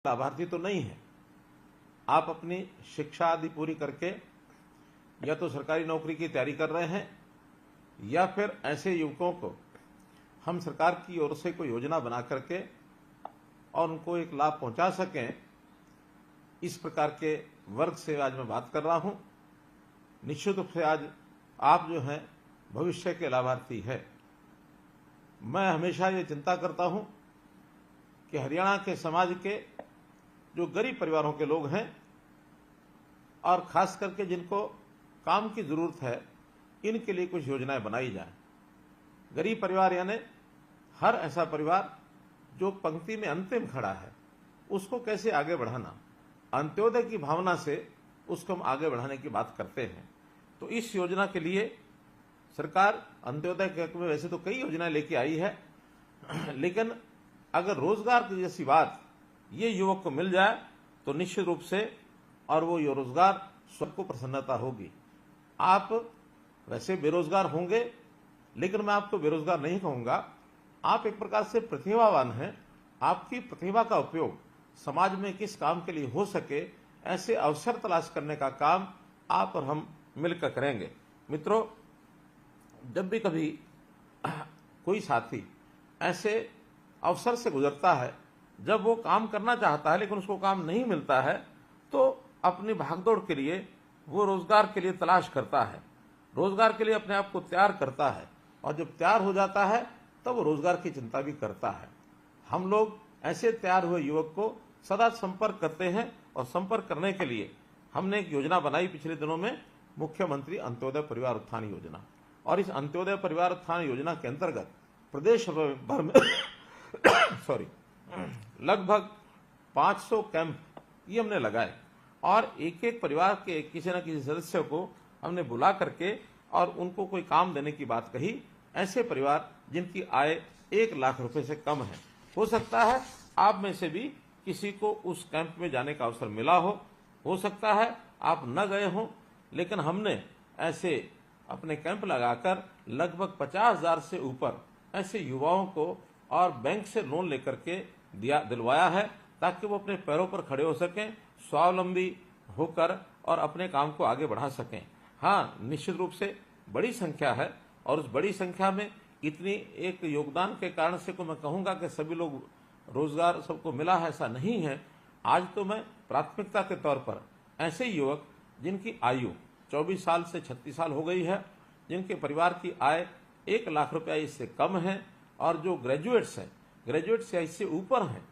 लाभार्थी तो नहीं है। आप अपनी शिक्षा आदि पूरी करके या तो सरकारी नौकरी की तैयारी कर रहे हैं या फिर ऐसे युवकों को हम सरकार की ओर से कोई योजना बना करके और उनको एक लाभ पहुंचा सकें, इस प्रकार के वर्ग से आज मैं बात कर रहा हूं। निश्चित रूप से आज आप जो हैं भविष्य के लाभार्थी है। मैं हमेशा ये चिंता करता हूं कि हरियाणा के समाज के जो गरीब परिवारों के लोग हैं और खास करके जिनको काम की जरूरत है, इनके लिए कुछ योजनाएं बनाई जाए। गरीब परिवार यानी हर ऐसा परिवार जो पंक्ति में अंतिम खड़ा है, उसको कैसे आगे बढ़ाना, अंत्योदय की भावना से उसको हम आगे बढ़ाने की बात करते हैं। तो इस योजना के लिए सरकार अंत्योदय के हक में वैसे तो कई योजनाएं लेके आई है, लेकिन अगर रोजगार की जैसी बात ये युवक को मिल जाए तो निश्चित रूप से और वो ये रोजगार सबको प्रसन्नता होगी। आप वैसे बेरोजगार होंगे, लेकिन मैं आपको बेरोजगार नहीं कहूंगा। आप एक प्रकार से प्रतिभावान हैं। आपकी प्रतिभा का उपयोग समाज में किस काम के लिए हो सके, ऐसे अवसर तलाश करने का काम आप और हम मिलकर करेंगे। मित्रों, जब भी कभी कोई साथी ऐसे अवसर से गुजरता है, जब वो काम करना चाहता है लेकिन उसको काम नहीं मिलता है, तो अपनी भागदौड़ के लिए वो रोजगार के लिए तलाश करता है, रोजगार के लिए अपने आप को तैयार करता है, और जब तैयार हो जाता है तब वो रोजगार की चिंता भी करता है। हम लोग ऐसे तैयार हुए युवक को सदा संपर्क करते हैं, और संपर्क करने के लिए हमने एक योजना बनाई पिछले दिनों में, मुख्यमंत्री अंत्योदय परिवार उत्थान योजना। और इस अंत्योदय परिवार उत्थान योजना के अंतर्गत प्रदेश भर में लगभग 500 कैंप ये हमने लगाए, और एक एक परिवार के किसी न किसी सदस्य को हमने बुला करके और उनको कोई काम देने की बात कही। ऐसे परिवार जिनकी आय 1 लाख रुपए से कम है। हो सकता है आप में से भी किसी को उस कैंप में जाने का अवसर मिला हो सकता है आप न गए हों, लेकिन हमने ऐसे अपने कैंप लगाकर लगभग 50,000 से ऊपर ऐसे युवाओं को और बैंक से लोन लेकर के दिलवाया है, ताकि वो अपने पैरों पर खड़े हो सकें, स्वावलंबी होकर और अपने काम को आगे बढ़ा सकें। हाँ, निश्चित रूप से बड़ी संख्या है, और उस बड़ी संख्या में इतनी एक योगदान के कारण से को मैं कहूंगा कि सभी लोग रोजगार सबको मिला है, ऐसा नहीं है। आज तो मैं प्राथमिकता के तौर पर ऐसे युवक जिनकी आयु 24 साल से 36 साल हो गई है, जिनके परिवार की आय 1 लाख रुपया इससे कम है, और जो ग्रेजुएट्स हैं, ग्रेजुएट से इससे ऊपर हैं,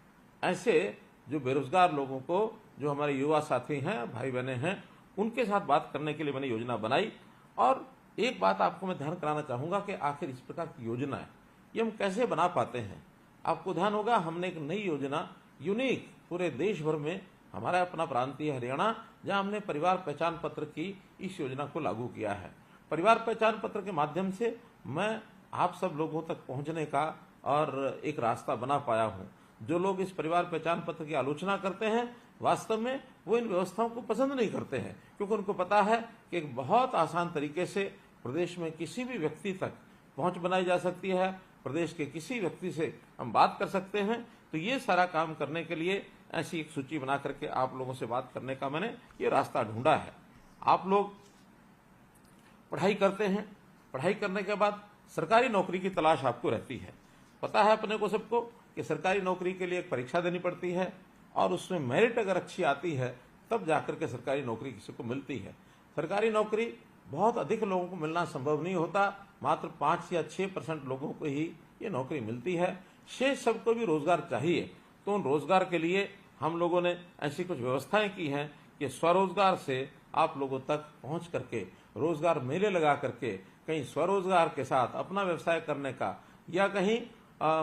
ऐसे जो बेरोजगार लोगों को, जो हमारे युवा साथी हैं, भाई बहने हैं, उनके साथ बात करने के लिए मैंने योजना बनाई। और एक बात आपको मैं ध्यान कराना चाहूंगा कि आखिर इस प्रकार की योजना है ये हम कैसे बना पाते हैं। आपको ध्यान होगा, हमने एक नई योजना यूनिक पूरे देश भर में, हमारा अपना प्रांतीय हरियाणा, जहां हमने परिवार पहचान पत्र की इस योजना को लागू किया है। परिवार पहचान पत्र के माध्यम से मैं आप सब लोगों तक पहुंचने का और एक रास्ता बना पाया हूं। जो लोग इस परिवार पहचान पत्र की आलोचना करते हैं, वास्तव में वो इन व्यवस्थाओं को पसंद नहीं करते हैं, क्योंकि उनको पता है कि एक बहुत आसान तरीके से प्रदेश में किसी भी व्यक्ति तक पहुंच बनाई जा सकती है, प्रदेश के किसी व्यक्ति से हम बात कर सकते हैं। तो ये सारा काम करने के लिए ऐसी एक सूची बना करके आप लोगों से बात करने का मैंने ये रास्ता ढूंढा है। आप लोग पढ़ाई करते हैं, पढ़ाई करने के बाद सरकारी नौकरी की तलाश आपको रहती है। पता है अपने को सबको कि सरकारी नौकरी के लिए एक परीक्षा देनी पड़ती है, और उसमें मेरिट अगर अच्छी आती है तब जाकर के सरकारी नौकरी किसी को मिलती है। सरकारी नौकरी बहुत अधिक लोगों को मिलना संभव नहीं होता, मात्र 5 या 6% लोगों को ही ये नौकरी मिलती है। शेष सबको भी रोजगार चाहिए। तो उन रोजगार के लिए हम लोगों ने ऐसी कुछ व्यवस्थाएं की हैं कि स्वरोजगार से आप लोगों तक पहुंच करके, रोजगार मेले लगा करके, कहीं स्वरोजगार के साथ अपना व्यवसाय करने का, या कहीं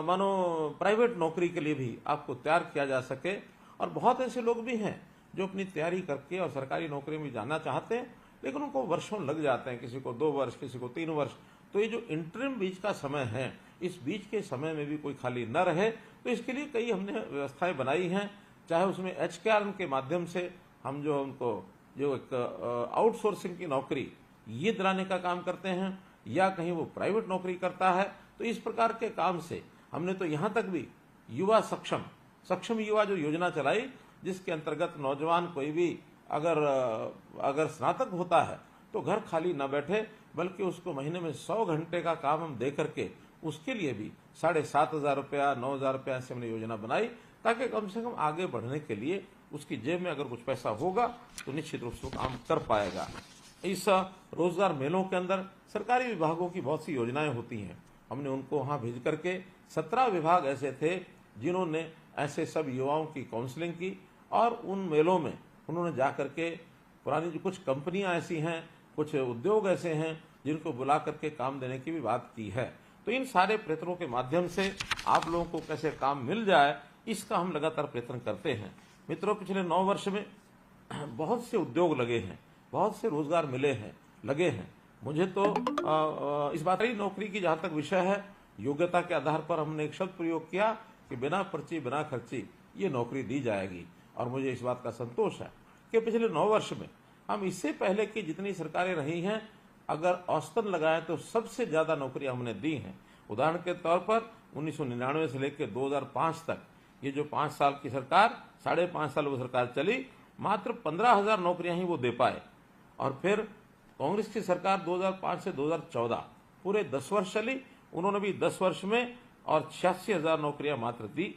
मानो प्राइवेट नौकरी के लिए भी आपको तैयार किया जा सके। और बहुत ऐसे लोग भी हैं जो अपनी तैयारी करके और सरकारी नौकरी में जाना चाहते हैं, लेकिन उनको वर्षों लग जाते हैं, किसी को 2 वर्ष, किसी को 3 वर्ष। तो ये जो इंटरिम बीच का समय है, इस बीच के समय में भी कोई खाली न रहे, तो इसके लिए कई हमने व्यवस्थाएं बनाई हैं। चाहे उसमें HKR के माध्यम से हम जो उनको जो एक आउटसोर्सिंग की नौकरी ये दिलाने का काम करते हैं, या कहीं वो प्राइवेट नौकरी करता है। तो इस प्रकार के काम से हमने तो यहां तक भी युवा सक्षम सक्षम युवा जो योजना चलाई, जिसके अंतर्गत नौजवान कोई भी अगर स्नातक होता है तो घर खाली न बैठे, बल्कि उसको महीने में 100 घंटे का काम हम दे करके उसके लिए भी 7,500 रुपया, 9,000 रुपया ऐसे हमने योजना बनाई, ताकि कम से कम आगे बढ़ने के लिए उसकी जेब में अगर कुछ पैसा होगा तो निश्चित रूप से वो काम कर पाएगा। इस रोजगार मेलों के अंदर सरकारी विभागों की बहुत सी योजनाएं होती हैं। हमने उनको वहां भेज करके 17 विभाग ऐसे थे जिन्होंने ऐसे सब युवाओं की काउंसलिंग की, और उन मेलों में उन्होंने जाकर के पुरानी जो कुछ कंपनियां ऐसी हैं, कुछ उद्योग ऐसे हैं जिनको बुला करके काम देने की भी बात की है। तो इन सारे प्रयत्नों के माध्यम से आप लोगों को कैसे काम मिल जाए, इसका हम लगातार प्रयत्न करते हैं। मित्रों, पिछले 9 वर्ष में बहुत से उद्योग लगे हैं, बहुत से रोजगार मिले हैं, लगे हैं। मुझे तो इस बात की नौकरी की जहां तक विषय है, योग्यता के आधार पर हमने एक शब्द प्रयोग किया कि बिना पर्ची बिना खर्ची ये नौकरी दी जाएगी, और मुझे इस बात का संतोष है कि पिछले 9 वर्ष में हम इससे पहले की जितनी सरकारें रही हैं, अगर औसतन लगाएं तो सबसे ज्यादा नौकरियां हमने दी हैं। उदाहरण के तौर पर 1999 से लेकर 2005 तक ये जो 5 साल की सरकार, 5.5 साल वो सरकार चली, मात्र 15,000 नौकरियां ही वो दे पाए। और फिर कांग्रेस की सरकार 2005 से 2014 पूरे 10 वर्ष चली, उन्होंने भी 10 वर्ष में और 86,000 नौकरियां मात्र दी।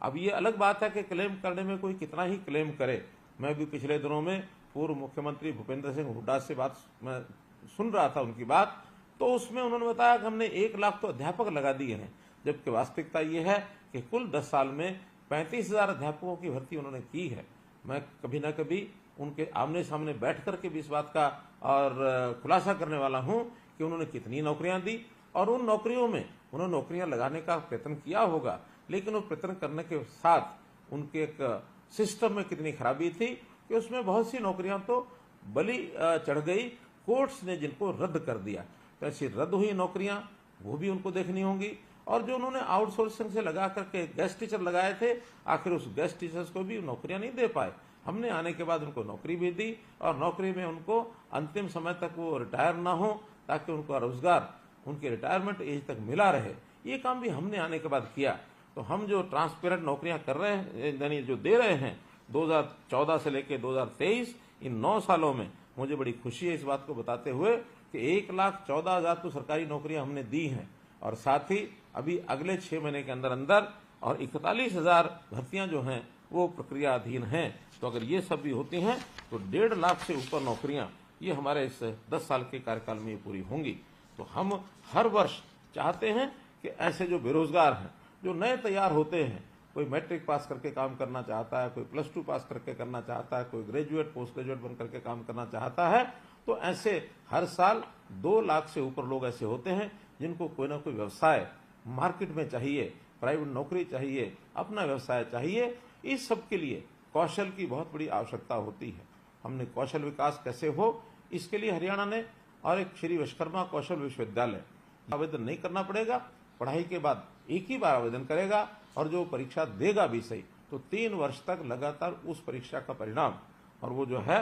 अब ये अलग बात है कि क्लेम करने में कोई कितना ही क्लेम करे। मैं भी पिछले दिनों में पूर्व मुख्यमंत्री भूपेंद्र सिंह हुड्डा से बात मैं सुन रहा था, उनकी बात, तो उसमें उन्होंने बताया कि हमने 1 लाख तो अध्यापक लगा दिए हैं, जबकि वास्तविकता ये है कि कुल 10 साल में 35,000 अध्यापकों की भर्ती उन्होंने की है। मैं कभी न कभी उनके आमने सामने बैठ करके भी इस बात का और खुलासा करने वाला हूं कि उन्होंने कितनी नौकरियां दी, और उन नौकरियों में उन्होंने नौकरियां लगाने का प्रयत्न किया होगा, लेकिन वो प्रयत्न करने के साथ उनके एक सिस्टम में कितनी खराबी थी कि उसमें बहुत सी नौकरियां तो बलि चढ़ गई, कोर्ट्स ने जिनको रद्द कर दिया। तो ऐसी रद्द हुई नौकरियां वो भी उनको देखनी होंगी। और जो उन्होंने आउटसोर्सिंग से लगा करके गेस्ट टीचर लगाए थे, आखिर उस गेस्ट टीचर्स को भी नौकरियां नहीं दे पाए। हमने आने के बाद उनको नौकरी भी दी, और नौकरी में उनको अंतिम समय तक वो रिटायर ना हो, ताकि उनको रोजगार उनके रिटायरमेंट एज तक मिला रहे। ये काम भी हमने आने के बाद किया। तो हम जो ट्रांसपेरेंट नौकरियां कर रहे हैं, यानी जो दे रहे हैं 2014 से लेकर 2023, इन 9 सालों में मुझे बड़ी खुशी है इस बात को बताते हुए कि 1,14,000 तो सरकारी नौकरियां हमने दी हैं, और साथ ही अभी अगले 6 महीने के अंदर अंदर और 41,000 भर्तियां जो हैं वो प्रक्रियाधीन हैं। तो अगर ये सब भी होती हैं तो 1.5 लाख से ऊपर नौकरियां ये हमारे इस 10 साल के कार्यकाल में ये पूरी होंगी। तो हम हर वर्ष चाहते हैं कि ऐसे जो बेरोजगार हैं, जो नए तैयार होते हैं, कोई मैट्रिक पास करके काम करना चाहता है, कोई +2 पास करके करना चाहता है, कोई ग्रेजुएट पोस्ट ग्रेजुएट बन करके काम करना चाहता है, तो ऐसे हर साल 2 लाख से ऊपर लोग ऐसे होते हैं जिनको कोई ना कोई व्यवसाय मार्केट में चाहिए, प्राइवेट नौकरी चाहिए, अपना व्यवसाय चाहिए। इस सब के लिए कौशल की बहुत बड़ी आवश्यकता होती है। हमने कौशल विकास कैसे हो, इसके लिए हरियाणा ने और एक श्री विश्वकर्मा कौशल विश्वविद्यालय, आवेदन नहीं करना पड़ेगा, पढ़ाई के बाद एक ही बार आवेदन करेगा, और जो परीक्षा देगा भी सही तो 3 वर्ष तक लगातार उस परीक्षा का परिणाम और वो जो है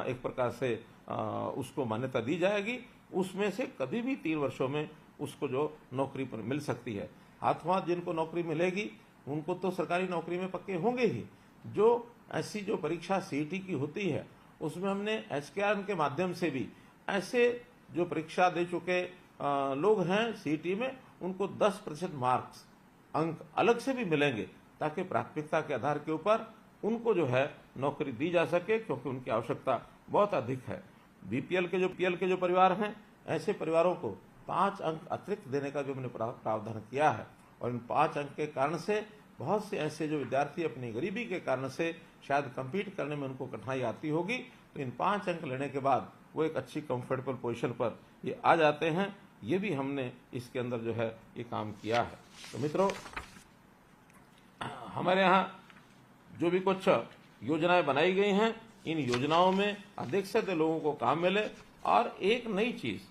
एक प्रकार से उसको मान्यता दी जाएगी। उसमें से कभी भी 3 वर्षों में उसको जो नौकरी पर मिल सकती है। हाथों हाथ जिनको नौकरी मिलेगी उनको तो सरकारी नौकरी में पक्के होंगे ही। जो ऐसी जो परीक्षा सीईटी की होती है, उसमें हमने एचकेआर के माध्यम से भी ऐसे जो परीक्षा दे चुके लोग हैं सीईटी में, उनको 10% मार्क्स अंक अलग से भी मिलेंगे, ताकि प्राथमिकता के आधार के ऊपर उनको जो है नौकरी दी जा सके, क्योंकि उनकी आवश्यकता बहुत अधिक है। बीपीएल के जो परिवार हैं, ऐसे परिवारों को 5 अंक अतिरिक्त देने का भी हमने प्रावधान किया है। और इन 5 अंक के कारण से बहुत से ऐसे जो विद्यार्थी अपनी गरीबी के कारण से शायद कम्पीट करने में उनको कठिनाई आती होगी, तो इन 5 अंक लेने के बाद वो एक अच्छी कंफर्टेबल पोजीशन पर ये आ जाते हैं। ये भी हमने इसके अंदर जो है ये काम किया है। तो मित्रों, हमारे यहाँ जो भी कुछ योजनाएं बनाई गई हैं, इन योजनाओं में अधिक से अधिक लोगों को काम मिले। और एक नई चीज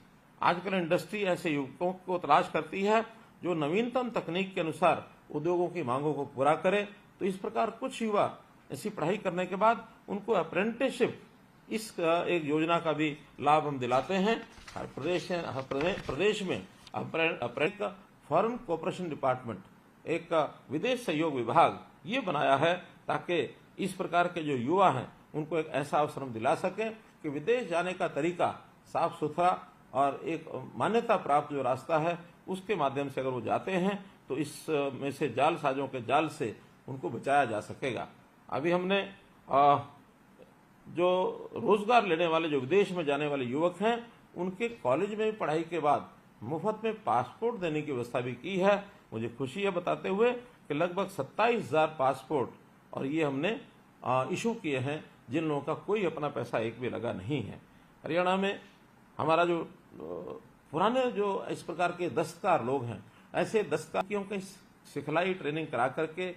आजकल इंडस्ट्री ऐसे युवकों को तलाश करती है जो नवीनतम तकनीक के अनुसार उद्योगों की मांगों को पूरा करे। तो इस प्रकार कुछ युवा ऐसी पढ़ाई करने के बाद उनको अप्रेंटिसशिप, इस एक योजना का भी लाभ हम दिलाते हैं। हर प्रदेश में अप्रेंटिस फॉरेन कोऑपरेशन डिपार्टमेंट, एक विदेश सहयोग विभाग ये बनाया है ताकि इस प्रकार के जो युवा हैं उनको एक ऐसा अवसर हम दिला सकें कि विदेश जाने का तरीका साफ सुथरा और एक मान्यता प्राप्त जो रास्ता है उसके माध्यम से अगर वो जाते हैं तो इस में से जालसाजों के जाल से उनको बचाया जा सकेगा। अभी हमने जो रोजगार लेने वाले जो विदेश में जाने वाले युवक हैं उनके कॉलेज में पढ़ाई के बाद मुफ्त में पासपोर्ट देने की व्यवस्था भी की है। मुझे खुशी है बताते हुए कि लगभग 27,000 पासपोर्ट और ये हमने इशू किए हैं जिन लोगों का कोई अपना पैसा एक भी लगा नहीं है। हरियाणा में हमारा जो पुराने जो इस प्रकार के दस्तकार लोग हैं ऐसे दस्तकारियों की सिखलाई ट्रेनिंग करा करके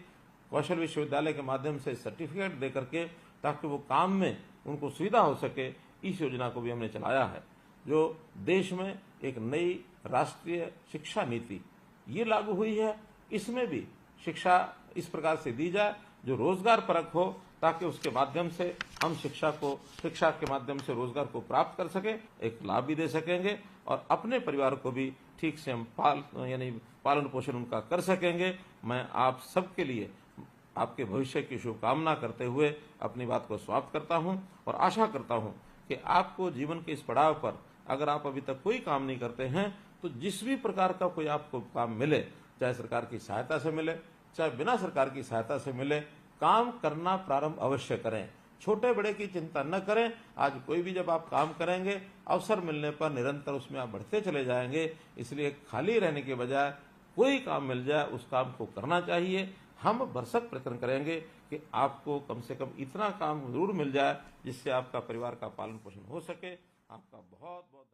कौशल विश्वविद्यालय के माध्यम से सर्टिफिकेट दे करके ताकि वो काम में उनको सुविधा हो सके, इस योजना को भी हमने चलाया है। जो देश में एक नई राष्ट्रीय शिक्षा नीति ये लागू हुई है, इसमें भी शिक्षा इस प्रकार से दी जाए जो रोजगार परक हो ताकि उसके माध्यम से हम शिक्षा के माध्यम से रोजगार को प्राप्त कर सके, एक लाभ भी दे सकेंगे और अपने परिवार को भी ठीक से हम पालन पोषण उनका कर सकेंगे। मैं आप सबके लिए आपके भविष्य की शुभकामना करते हुए अपनी बात को समाप्त करता हूं और आशा करता हूं कि आपको जीवन के इस पड़ाव पर अगर आप अभी तक कोई काम नहीं करते हैं तो जिस भी प्रकार का कोई आपको काम मिले, चाहे सरकार की सहायता से मिले चाहे बिना सरकार की सहायता से मिले, काम करना प्रारंभ अवश्य करें। छोटे बड़े की चिंता न करें। आज कोई भी जब आप काम करेंगे अवसर मिलने पर निरंतर उसमें आप बढ़ते चले जाएंगे। इसलिए खाली रहने के बजाय कोई काम मिल जाए उस काम को करना चाहिए। हम भरसक प्रयत्न करेंगे कि आपको कम से कम इतना काम जरूर मिल जाए जिससे आपका परिवार का पालन पोषण हो सके। आपका बहुत बहुत